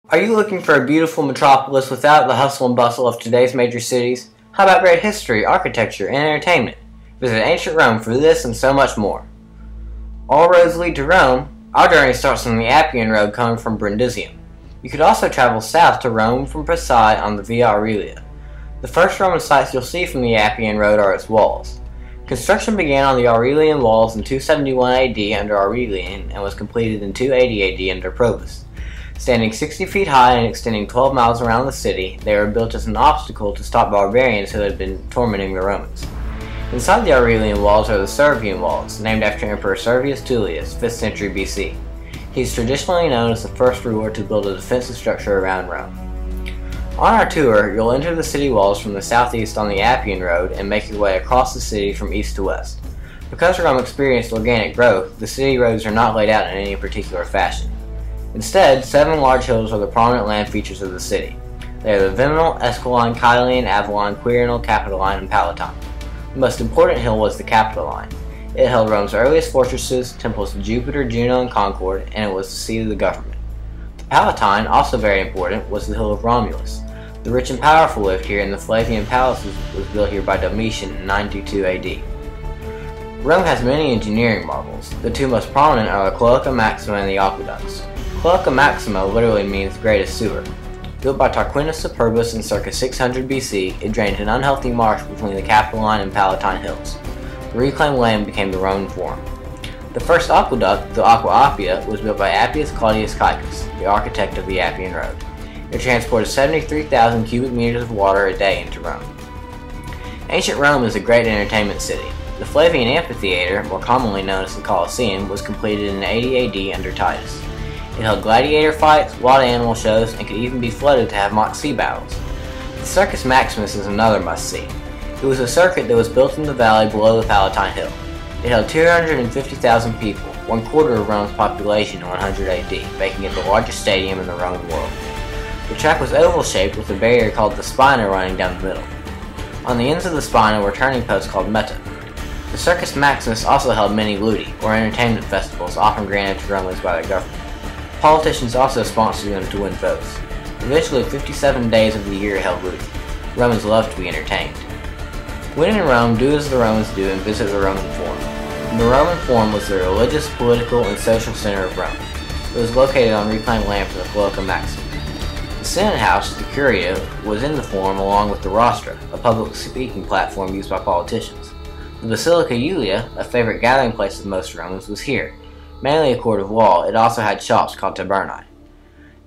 Are you looking for a beautiful metropolis without the hustle and bustle of today's major cities? How about great history, architecture, and entertainment? Visit ancient Rome for this and so much more. All roads lead to Rome. Our journey starts on the Appian Road coming from Brundisium. You could also travel south to Rome from Pisae on the Via Aurelia. The first Roman sites you'll see from the Appian Road are its walls. Construction began on the Aurelian walls in 271 AD under Aurelian and was completed in 280 AD under Probus. Standing 60 feet high and extending 12 miles around the city, they were built as an obstacle to stop barbarians who had been tormenting the Romans. Inside the Aurelian walls are the Servian walls, named after Emperor Servius Tullius, 5th century BC. He is traditionally known as the first ruler to build a defensive structure around Rome. On our tour, you'll enter the city walls from the southeast on the Appian Road and make your way across the city from east to west. Because Rome experienced organic growth, the city roads are not laid out in any particular fashion. Instead, 7 large hills are the prominent land features of the city. They are the Viminal, Esquiline, Caelian, Avalline, Quirinal, Capitoline, and Palatine. The most important hill was the Capitoline. It held Rome's earliest fortresses, temples to Jupiter, Juno, and Concord, and it was the seat of the government. The Palatine, also very important, was the hill of Romulus. The rich and powerful lived here, and the Flavian Palace was built here by Domitian in 922 AD. Rome has many engineering marvels. The 2 most prominent are the Cloaca Maxima and the aqueducts. Cloaca Maxima literally means greatest sewer. Built by Tarquinius Superbus in circa 600 BC, it drained an unhealthy marsh between the Capitoline and Palatine hills. The reclaimed land became the Roman Forum. The first aqueduct, the Aqua Appia, was built by Appius Claudius Caecus, the architect of the Appian Road. It transported 73,000 cubic meters of water a day into Rome. Ancient Rome is a great entertainment city. The Flavian Amphitheater, more commonly known as the Colosseum, was completed in 80 AD under Titus. It held gladiator fights, wild animal shows, and could even be flooded to have mock sea battles. The Circus Maximus is another must-see. It was a circuit that was built in the valley below the Palatine Hill. It held 250,000 people, 1/4 of Rome's population in 100 AD, making it the largest stadium in the Roman world. The track was oval-shaped with a barrier called the Spina running down the middle. On the ends of the Spina were turning posts called meta. The Circus Maximus also held many ludi, or entertainment festivals often granted to Romans by the government. Politicians also sponsored them to win votes. Eventually, 57 days of the year held ludi. Romans loved to be entertained. When in Rome, do as the Romans do and visit the Roman Forum. The Roman Forum was the religious, political, and social center of Rome. It was located on reclaimed land from the Cloaca Maxima. The Senate House, the Curia, was in the Forum along with the Rostra, a public speaking platform used by politicians. The Basilica Julia, a favorite gathering place of most Romans, was here. Mainly a court of law, it also had shops called tabernae.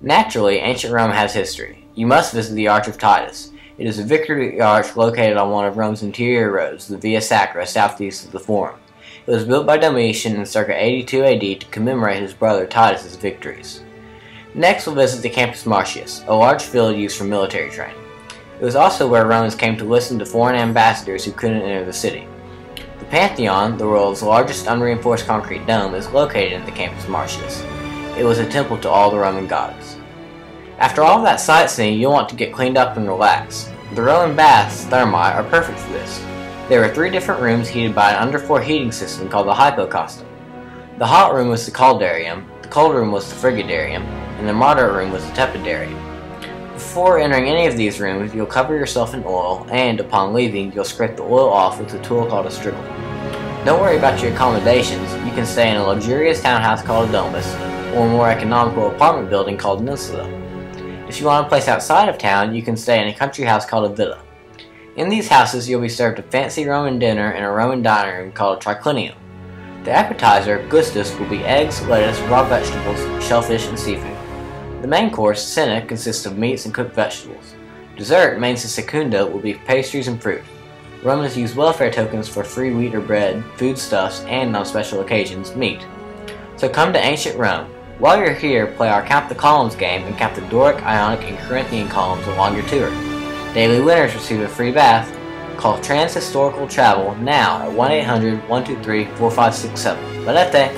Naturally, ancient Rome has history. You must visit the Arch of Titus. It is a victory arch located on one of Rome's interior roads, the Via Sacra, southeast of the Forum. It was built by Domitian in circa 82 AD to commemorate his brother Titus's victories. Next, we'll visit the Campus Martius, a large field used for military training. It was also where Romans came to listen to foreign ambassadors who couldn't enter the city. The Pantheon, the world's largest unreinforced concrete dome, is located in the Campus Martius. It was a temple to all the Roman gods. After all of that sightseeing, you'll want to get cleaned up and relax. The Roman baths, thermae, are perfect for this. There are 3 different rooms heated by an underfloor heating system called the hypocostum. The hot room was the caldarium, the cold room was the frigidarium, and the moderate room was the tepidarium. Before entering any of these rooms, you'll cover yourself in oil, and upon leaving, you'll scrape the oil off with a tool called a strigil. Don't worry about your accommodations. You can stay in a luxurious townhouse called a domus, or a more economical apartment building called an insula. If you want a place outside of town, you can stay in a country house called a villa. In these houses, you'll be served a fancy Roman dinner in a Roman dining room called a triclinium. The appetizer, gustus, will be eggs, lettuce, raw vegetables, shellfish, and seafood. The main course, cena, consists of meats and cooked vegetables. Dessert, mensa secunda, will be pastries and fruit. Romans use welfare tokens for free wheat or bread, foodstuffs, and on special occasions, meat. So come to ancient Rome. While you're here, play our Count the Columns game and count the Doric, Ionic, and Corinthian columns along your tour. Daily winners receive a free bath. Call Trans Historical Travel now at 1-800-123-4567. Valete!